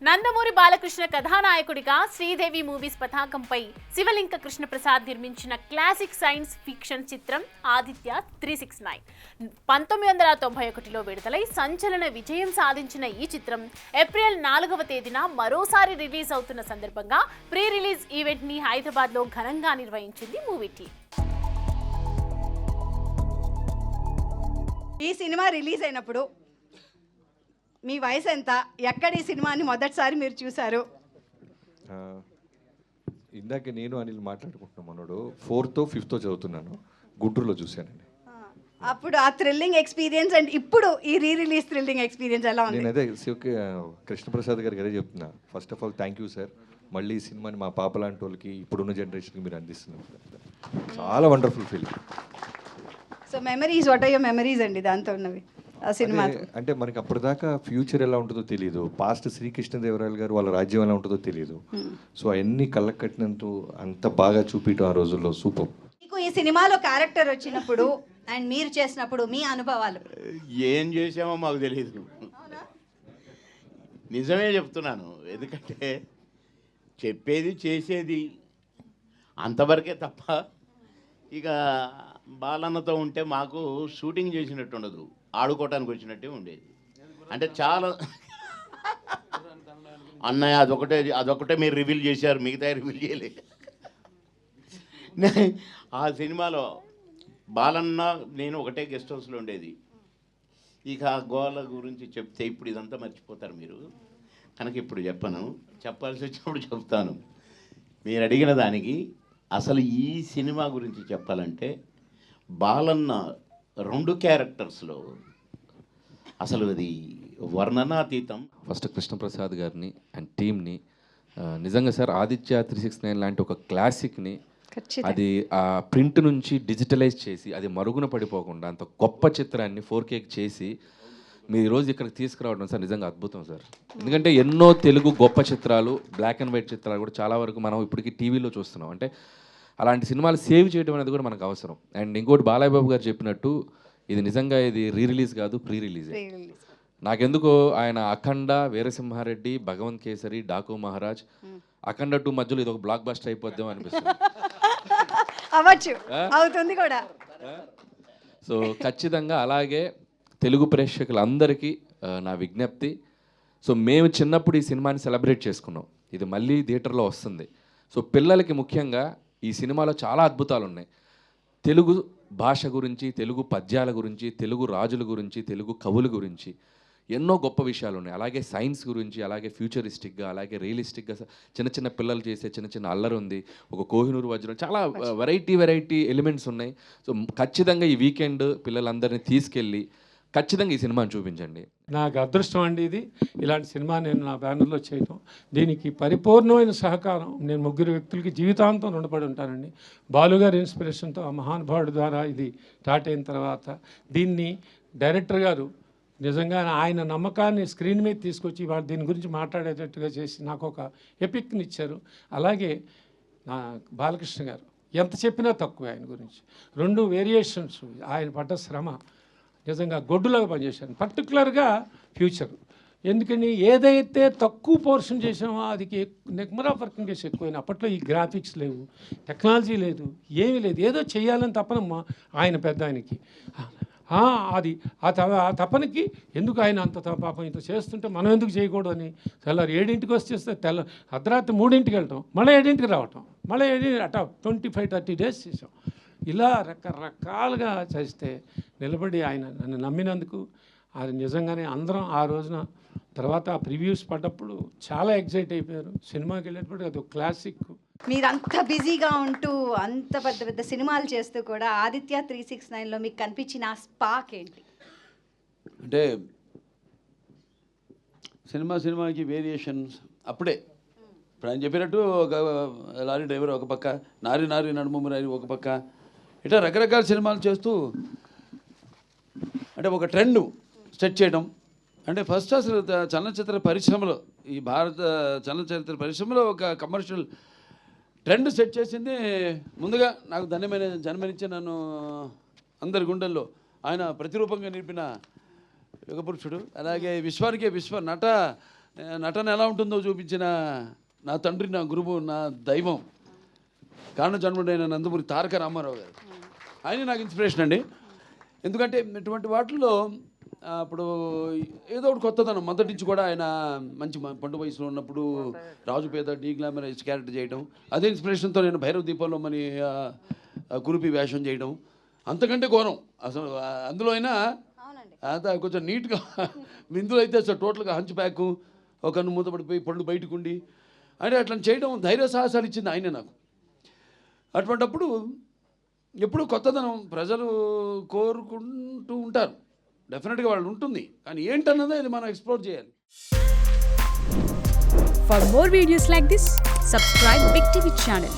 నందమూరి బాలకృష్ణ కథానాయకుడిగా శ్రీదేవి మూవీస్ పతాకంపై శివలింక కృష్ణప్రసాద్ నిర్మించిన క్లాసిక్ సైన్స్ ఫిక్షన్ చిత్రం ఆదిత్య 369 1991లో విడుదలై సంచలన విజయం సాధించిన ఈ చిత్రం ఏప్రిల్ 4వ తేదీన మరోసారి రిలీజ్ అవుతున్న సందర్భంగా ప్రీ రిలీజ్ ఈవెంట్ ని హైదరాబాద్ లో ఘనంగా నిర్వహించింది మూవీ టీమ్. ఈ సినిమా రిలీజ్ అయినప్పుడు మీ వయసు ఎంత, ఎక్కడ ఈ సినిమాని మొదటిసారి మీరు చూశారు? ఇందాక నేను అనిల్ మాట్లాడుకుంటున్నాం, మనోడు 4th 5th చదువుతున్నాను, గుంటూరులో చూశానండి. అప్పుడు ఆ థ్రిల్లింగ్ ఎక్స్పీరియన్స్ అండ్ ఇప్పుడు ఈ రీ రిలీజ్ థ్రిల్లింగ్ ఎక్స్పీరియన్స్ ఎలా ఉంది? నేను అదే కృష్ణప్రసాద్ గారికి అదే చెప్తున్నా. First of all thank you sir, మళ్ళీ ఈ సినిమాని మా పాప లాంటి వాళ్ళకి ఇప్పుడున్న జనరేషన్కి మీరు అందిస్తున్నారు. చాలా wonderful feeling. So memories, what are your memories అండి దాంతో ఉన్నవి ఆ సినిమా? అంటే మనకి అప్పటిదాకా ఫ్యూచర్ ఎలా ఉంటుందో తెలియదు, పాస్ట్ శ్రీకృష్ణదేవరాయలు గారు వాళ్ళ రాజ్యం ఎలా ఉంటుందో తెలియదు. సో అవన్నీ కళ్ళకు కట్టినంత అంత బాగా చూపించడం ఆ రోజుల్లో సూపర్. మీకు ఈ సినిమాలో క్యారెక్టర్ వచ్చినప్పుడు అండ్ మీరు చేసినప్పుడు మీ అనుభవాలు? ఏం చేసామో మాకు తెలియదు, నిజమే చెప్తున్నాను. ఎందుకంటే చెప్పేది చేసేది అంతవరకే తప్ప ఇక బాలన్నతో ఉంటే మాకు షూటింగ్ చేసినట్టు ఉండదు, ఆడుకోవటానికి వచ్చినట్టే ఉండేది. అంటే చాలా అన్నయ్య అదొకటే మీరు రివీల్ చేశారు, మిగతా రివీల్ చేయలేదు. ఆ సినిమాలో బాలన్న నేను ఒకటే గెస్ట్ హౌస్లో ఉండేది. ఇక ఆ గోల గురించి చెప్తే ఇప్పుడు ఇదంతా మర్చిపోతారు మీరు, కనుక ఇప్పుడు చెప్పను, చెప్పాల్సి వచ్చినప్పుడు చెప్తాను. మీరు అడిగిన దానికి అసలు ఈ సినిమా గురించి చెప్పాలంటే బాలన్న 2 క్యారెక్టర్స్లో అసలు అది వర్ణనాతీతం. ఫస్ట్ కృష్ణప్రసాద్ గారిని అండ్ టీమ్ని నిజంగా సార్ ఆదిత్య 369 లాంటి ఒక క్లాసిక్ని అది ఆ ప్రింట్ నుంచి డిజిటలైజ్ చేసి అది మరుగున పడిపోకుండా అంత గొప్ప చిత్రాన్ని 4K చేసి మీరు ఈరోజు ఇక్కడికి తీసుకురావడం సార్ నిజంగా అద్భుతం సార్. ఎందుకంటే ఎన్నో తెలుగు గొప్ప చిత్రాలు, బ్లాక్ అండ్ వైట్ చిత్రాలు కూడా చాలా వరకు మనం ఇప్పటికీ టీవీలో చూస్తున్నాం. అంటే అలాంటి సినిమాలు సేవ్ చేయడం అనేది కూడా మనకు అవసరం. అండ్ ఇంకోటి బాలయ్య బాబు గారు చెప్పినట్టు ఇది నిజంగా ఇది రీ రిలీజ్ కాదు, ప్రీ రిలీజ్. నాకెందుకో ఆయన అఖండ, వీరసింహారెడ్డి, భగవంత్ కేసరి, డాకు మహారాజ్, అఖండ 2 మధ్యలో ఇది ఒక బ్లాక్ బస్టర్ అయిపోద్దాం అనిపిస్తుంది. అవ్వచ్చు, అవుతుంది కూడా. సో ఖచ్చితంగా అలాగే తెలుగు ప్రేక్షకులందరికీ నా విజ్ఞప్తి. సో మేము చిన్నప్పుడు ఈ సినిమాని సెలబ్రేట్ చేసుకున్నాం, ఇది మళ్ళీ థియేటర్లో వస్తుంది. సో పిల్లలకి ముఖ్యంగా ఈ సినిమాలో చాలా అద్భుతాలు ఉన్నాయి. తెలుగు భాష గురించి, తెలుగు పద్యాల గురించి, తెలుగు రాజుల గురించి, తెలుగు కవుల గురించి ఎన్నో గొప్ప విషయాలు ఉన్నాయి. అలాగే సైన్స్ గురించి, అలాగే ఫ్యూచరిస్టిక్గా, అలాగే రియలిస్టిక్గా చిన్న చిన్న పిల్లలు చేసే చిన్న చిన్న అల్లరి ఉంది, ఒక కోహినూరు వజ్రం, చాలా వెరైటీ ఎలిమెంట్స్ ఉన్నాయి. సో ఖచ్చితంగా ఈ వీకెండ్ పిల్లలందరినీ తీసుకెళ్ళి ఖచ్చితంగా ఈ సినిమాని చూపించండి. నాకు అదృష్టం అండి ఇది, ఇలాంటి సినిమా నేను నా బ్యానర్లో చేయటం. దీనికి పరిపూర్ణమైన సహకారం నేను 3 వ్యక్తులకి జీవితాంతం రుణపడి ఉంటానండి. బాలుగారి ఇన్స్పిరేషన్తో ఆ మహానుభావుడి ద్వారా ఇది స్టార్ట్ అయిన తర్వాత దీన్ని డైరెక్టర్ గారు నిజంగా ఆయన నమ్మకాన్ని స్క్రీన్ మీద తీసుకొచ్చి వాళ్ళు దీని గురించి మాట్లాడేటట్టుగా చేసి నాకు ఒక ఎపిక్ని ఇచ్చారు. అలాగే నా బాలకృష్ణ గారు ఎంత చెప్పినా తక్కువ ఆయన గురించి. 2 వేరియేషన్స్, ఆయన పడ్డ శ్రమ నిజంగా గొడ్డులాగా పనిచేశాను. పర్టికులర్గా ఫ్యూచర్, ఎందుకని ఏదైతే తక్కువ పోర్షన్ చేసామో అది నెంబర్ ఆఫ్ వర్కింగ్ డేస్ ఎక్కువైనా. అప్పట్లో ఈ గ్రాఫిక్స్ లేవు, టెక్నాలజీ లేదు, ఏమీ లేదు, ఏదో చేయాలని తపనమ్మా ఆయన పెద్ద ఆయనకి. అది ఆ తపనకి ఎందుకు ఆయన అంత పాపం ఇంత చేస్తుంటే మనం ఎందుకు చేయకూడదని తెల్లారి 7ంటికి వచ్చేస్తే అర్ధరాత్రి 3ంటికి వెళ్ళటం, మళ్ళీ 7ంటికి రావటం, మళ్ళీ 25-30 డేస్ చేసాం. ఇలా రకరకాలుగా చేస్తే నిలబడి ఆయన నన్ను నమ్మినందుకు అది నిజంగానే అందరం ఆ రోజున తర్వాత ఆ ప్రివ్యూస్ పడ్డప్పుడు చాలా ఎగ్జైట్ అయిపోయారు. సినిమాకి వెళ్ళేటప్పుడు అది ఒక క్లాసిక్. మీరంత బిజీగా ఉంటూ అంత పెద్ద పెద్ద సినిమాలు చేస్తూ కూడా ఆదిత్య 369లో మీకు కనిపించిన ఆ స్పార్క్ ఏంటి? అంటే సినిమాకి వేరియేషన్స్ అప్పుడే ఇప్పుడు ఆయన చెప్పినట్టు ఒక లారీ డ్రైవర్ ఒక పక్క, నారి నడుము నారి ఒక పక్క, ఇట్లా రకరకాల సినిమాలు చేస్తూ అంటే ఒక ట్రెండ్ సెట్ చేయడం. అంటే ఫస్ట్ అసలు చలనచిత్ర పరిశ్రమలో, ఈ భారత చలనచిత్ర పరిశ్రమలో ఒక కమర్షియల్ ట్రెండ్ సెట్ చేసింది ముందుగా నాకు జన్మనిచ్చే నన్ను అందరి గుండెల్లో ఆయన ప్రతిరూపంగా నిలిపిన యుగపురుషుడు. అలాగే విశ్వ నట నటన ఎలా ఉంటుందో చూపించిన నా తండ్రి, నా గురువు, నా దైవం కారణ జన్ముడైన నందమూరి తారక రామారావు గారు. ఆయన నాకు ఇన్స్పిరేషన్ అండి. ఎందుకంటే ఇటువంటి వాటిల్లో అప్పుడు ఏదో ఒకటి కొత్తదనం మొదటి నుంచి కూడా ఆయన మంచి పండు వయసులో ఉన్నప్పుడు రాజు పేద డీగ్లామరైజ్ క్యారెక్టర్ చేయడం, అదే ఇన్స్పిరేషన్తో నేను భైరవ దీపంలో మరి కురుపి వేషం చేయడం అంతకంటే ఘోరం అసలు. అందులో అయినా అంతా కొంచెం నీట్గా, ఇందులో అయితే అసలు టోటల్గా హంచ్ బ్యాక్, ఒక కన్ను మూతపడిపోయి పళ్ళు బయటకు ఉండి అంటే అట్లా చేయడం ధైర్య సాహసాలు ఇచ్చింది ఆయనే నాకు. అటువంటప్పుడు ఎప్పుడు కొత్తదనం ప్రజలు కోరుకుంటూ ఉంటారు, డెఫినెట్గా వాళ్ళు ఉంటుంది, కానీ ఏంటన్నదే అది మనం ఎక్స్ప్లోర్ చేయాలి. For more videos like this, subscribe Big TV channel.